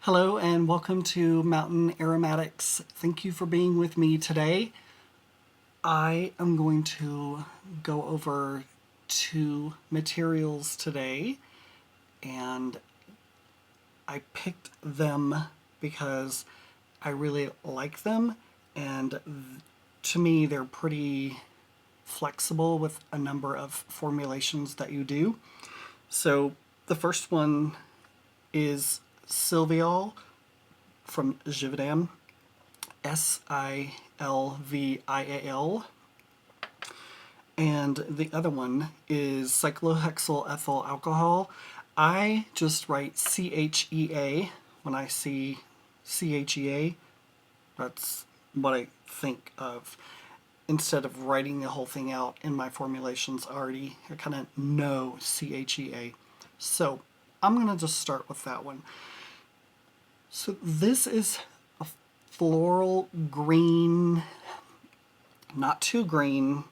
Hello and welcome to Mountain Aromatics. Thank you for being with me today. I am going to go over two materials today, and I picked them because I really like them, and to me they're pretty flexible with a number of formulations that you do. So the first one is Silviol from Givaudan, Silvial, and the other one is cyclohexyl ethyl alcohol. I just write CHEA when I see CHEA. That's what I think of. Instead of writing the whole thing out in my formulations already, I kind of know CHEA. So I'm going to just start with that one. So this is a floral green, not too green,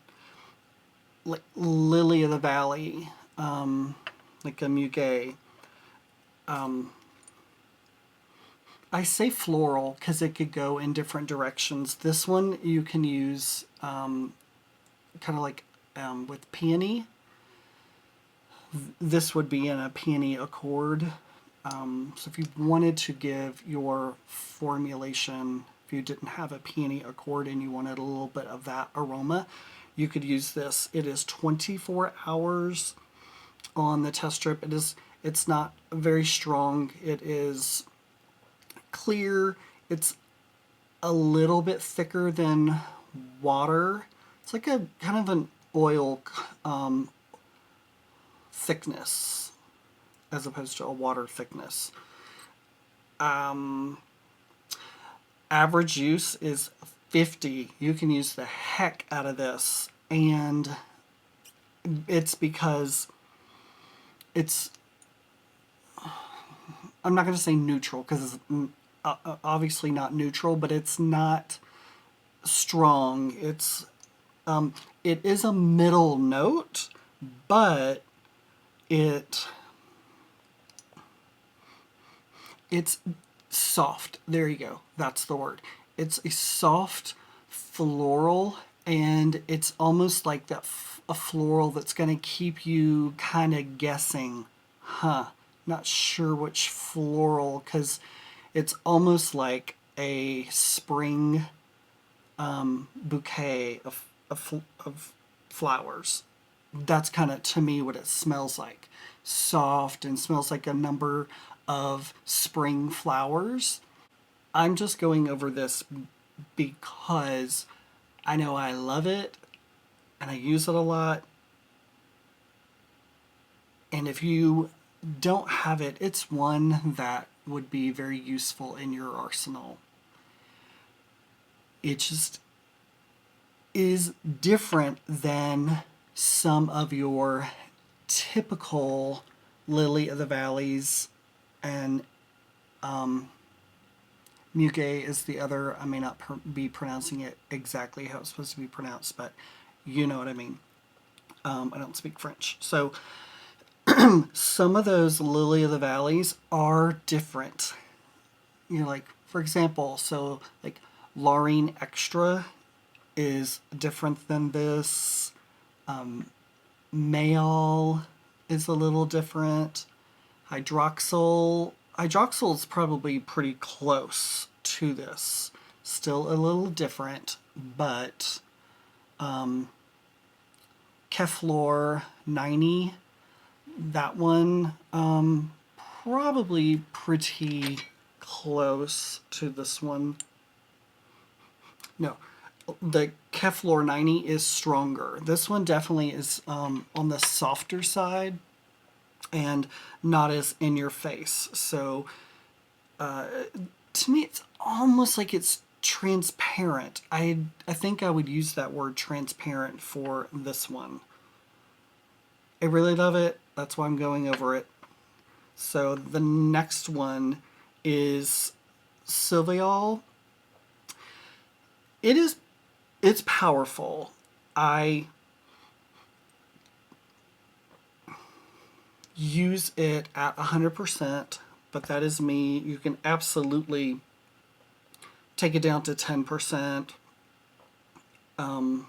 like lily of the valley, like a muguet. I say floral because it could go in different directions. This one you can use kind of like with peony. This would be in a peony accord. So if you wanted to give your formulation, if you didn't have a peony accord and you wanted a little bit of that aroma, you could use this. It is 24 hours on the test strip. It's not very strong. It is clear. It's a little bit thicker than water. It's like a kind of an oil thickness as opposed to a water thickness. Average use is 50. You can use the heck out of this, and it's because it's, I'm not going to say neutral because it's obviously not neutral, but it's not strong. It is a middle note, but it's soft. There you go. That's the word. It's a soft floral, and it's almost like that a floral that's going to keep you kind of guessing, not sure which floral, because it's almost like a spring bouquet of flowers. That's kind of, to me, what it smells like. Soft and smells like a number of spring flowers. I'm just going over this because I know I love it and I use it a lot. And if you don't have it, it's one that would be very useful in your arsenal. It just is different than some of your typical lily of the valleys, and muguet is the other. I may not be pronouncing it exactly how it's supposed to be pronounced, but you know what I mean. I don't speak French. So some of those lily of the valleys are different. You know, like, for example, so like Laurine Extra is different than this. Mayol is a little different. Hydroxyl is probably pretty close to this. Still a little different, but Keflor 90, that one probably pretty close to this one. No, the Keflor 90 is stronger. This one definitely is on the softer side and not as in your face. So to me, it's almost like it's transparent. I think I would use that word transparent for this one. I really love it. That's why I'm going over it. So the next one is Silviol. It's powerful. I use it at 100%. but that is me. You can absolutely take it down to 10%. I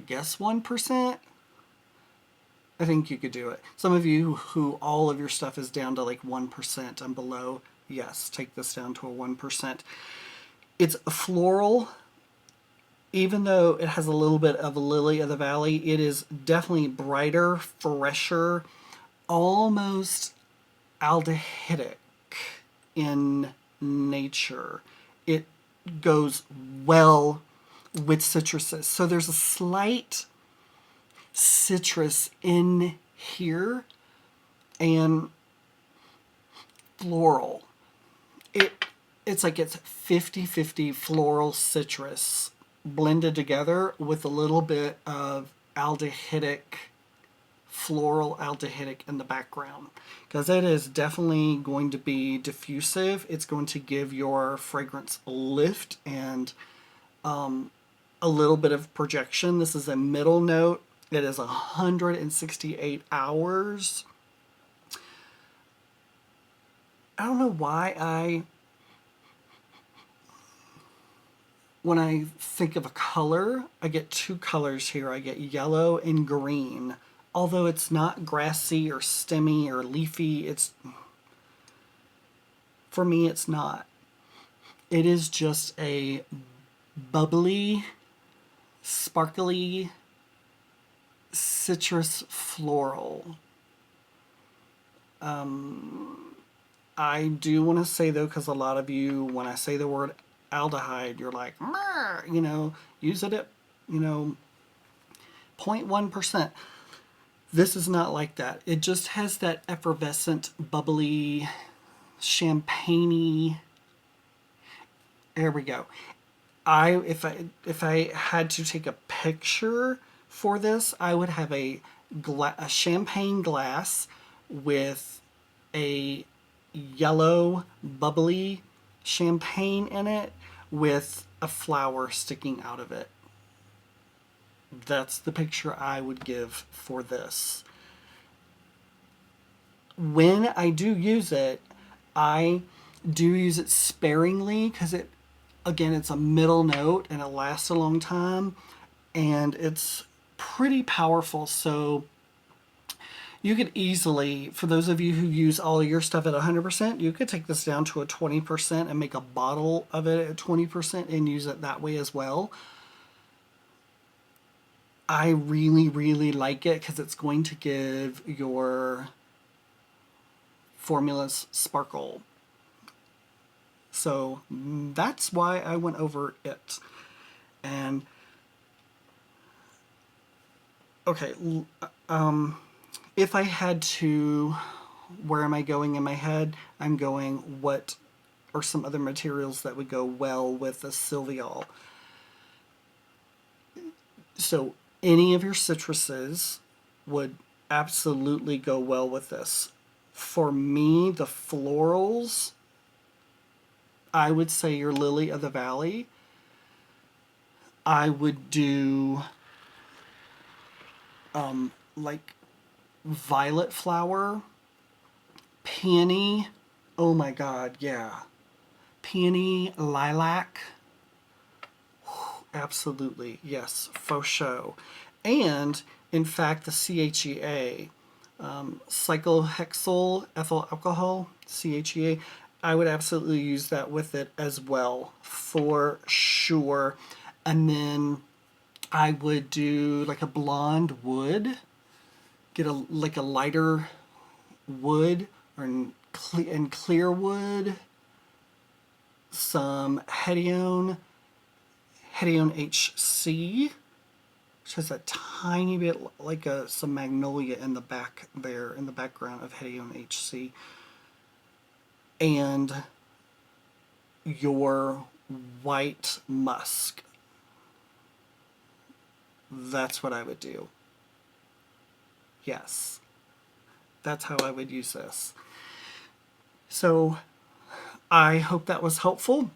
guess 1%. I think you could do it. Some of you who all of your stuff is down to like 1% and below, yes, take this down to a 1%. It's a floral. Even though it has a little bit of a lily of the valley, it is definitely brighter, fresher, almost aldehydic in nature. It goes well with citruses. So there's a slight citrus in here and floral. It's like it's 50-50 floral citrus blended together with a little bit of aldehydic, floral aldehydic in the background, because it is definitely going to be diffusive. It's going to give your fragrance a lift and a little bit of projection. This is a middle note. It is 168 hours. I don't know why when I think of a color, I get two colors here. I get yellow and green. Although it's not grassy or stemmy or leafy, for me it's not. It is just a bubbly, sparkly, citrus floral. I do want to say though, because a lot of you, when I say the word aldehyde, you're like, use it at, 0.1%. This is not like that. It just has that effervescent, bubbly, champagne-y. There we go. If I had to take a picture for this, I would have a champagne glass with a yellow, bubbly champagne in it with a flower sticking out of it. That's the picture I would give for this. When I do use it, I do use it sparingly because it's a middle note and it lasts a long time and it's pretty powerful. So you could easily, for those of you who use all your stuff at 100%, you could take this down to a 20% and make a bottle of it at 20% and use it that way as well. I really, really like it because it's going to give your formulas sparkle. So that's why I went over it. And okay, if I had to, where am I going in my head? I'm going, what are some other materials that would go well with the Sylviol? So any of your citruses would absolutely go well with this. For me, the florals, I would say your Lily of the Valley. I would do like violet flower, peony. Oh my God, yeah. Peony, lilac. Absolutely, yes, faux show. And in fact, the CHEA, cyclohexyl ethyl alcohol, CHEA, I would absolutely use that with it as well, for sure. And then I would do like a blonde wood, get a lighter wood or in clear wood, some Hedione HC, which has a tiny bit like some magnolia in the back there, in the background of Hedione HC. And your white musk. That's what I would do. Yes. That's how I would use this. So I hope that was helpful.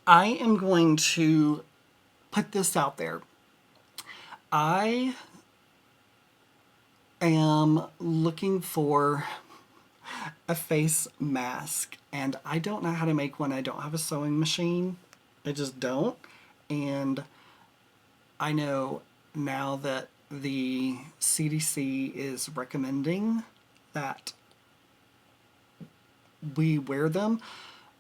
I am going to put this out there. I am looking for a face mask, and I don't know how to make one. I don't have a sewing machine. I just don't. And I know now that the CDC is recommending that we wear them,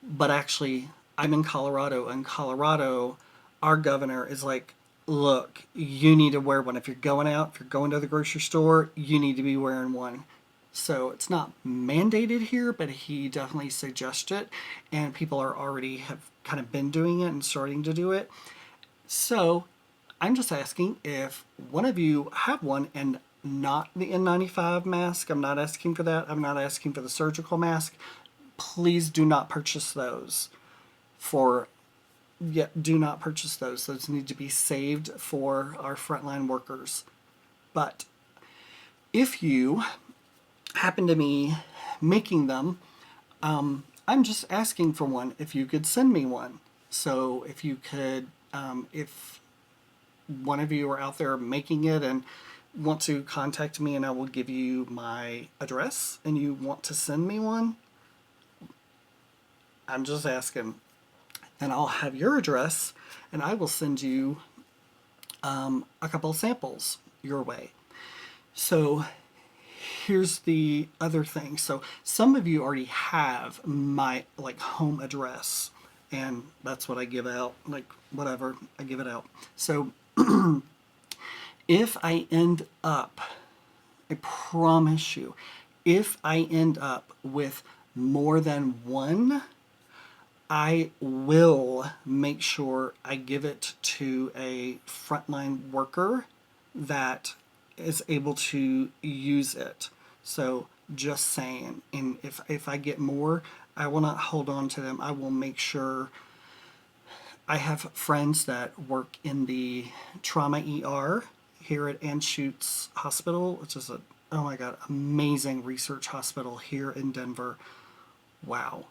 but actually, I'm in Colorado, and Colorado, our governor is like, look, you need to wear one. If you're going out, if you're going to the grocery store, you need to be wearing one. So it's not mandated here, but he definitely suggests it, and people are already have kind of been doing it and starting to do it. So I'm just asking if one of you have one, and not the N95 mask. I'm not asking for that. I'm not asking for the surgical mask. Please do not purchase those for, yeah, do not purchase those. Those need to be saved for our frontline workers. But if you happen to be making them, I'm just asking for one. If you could send me one. So if you could, if one of you are out there making it and want to contact me, and I will give you my address, and you want to send me one, I'm just asking. Then I'll have your address, and I will send you a couple of samples your way. So here's the other thing. So some of you already have my like home address, and that's what I give out, like whatever, I give it out. So if I end up, I promise you, if I end up with more than one, I will make sure I give it to a frontline worker that is able to use it. So just saying, and if I get more, I will not hold on to them. I will make sure. I have friends that work in the trauma ER here at Anschutz Hospital, which is a, oh my God, amazing research hospital here in Denver. Wow.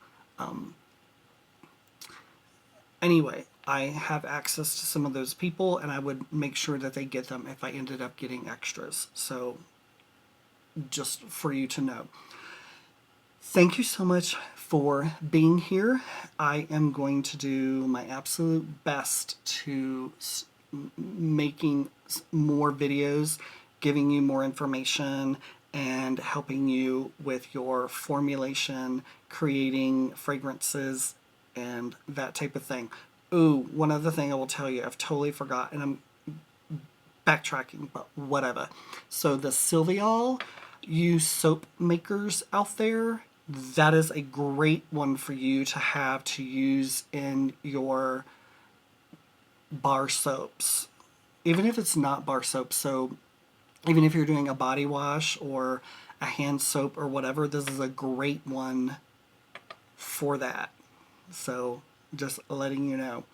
Anyway, I have access to some of those people, and I would make sure that they get them if I ended up getting extras. So just for you to know. Thank you so much for being here. I am going to do my absolute best to making more videos, giving you more information, and helping you with your formulation, creating fragrances, and that type of thing. Ooh, one other thing I will tell you, I've totally forgot, and I'm backtracking, but whatever. So the Sylviol, you soap makers out there, that is a great one for you to have to use in your bar soaps. Even if it's not bar soap, so even if you're doing a body wash or a hand soap or whatever, this is a great one for that. So just letting you know.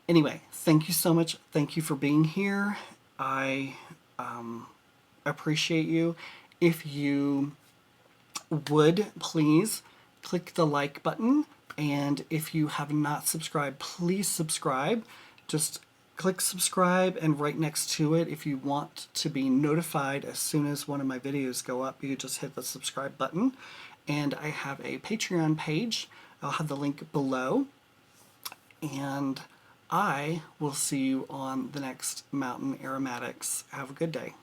Anyway, thank you so much. Thank you for being here. I appreciate you. If you would, please click the like button. And if you have not subscribed, please subscribe. Just click subscribe, and right next to it, if you want to be notified as soon as one of my videos go up, you just hit the subscribe button. And I have a Patreon page. I'll have the link below. And I will see you on the next Mountain Aromatics. Have a good day.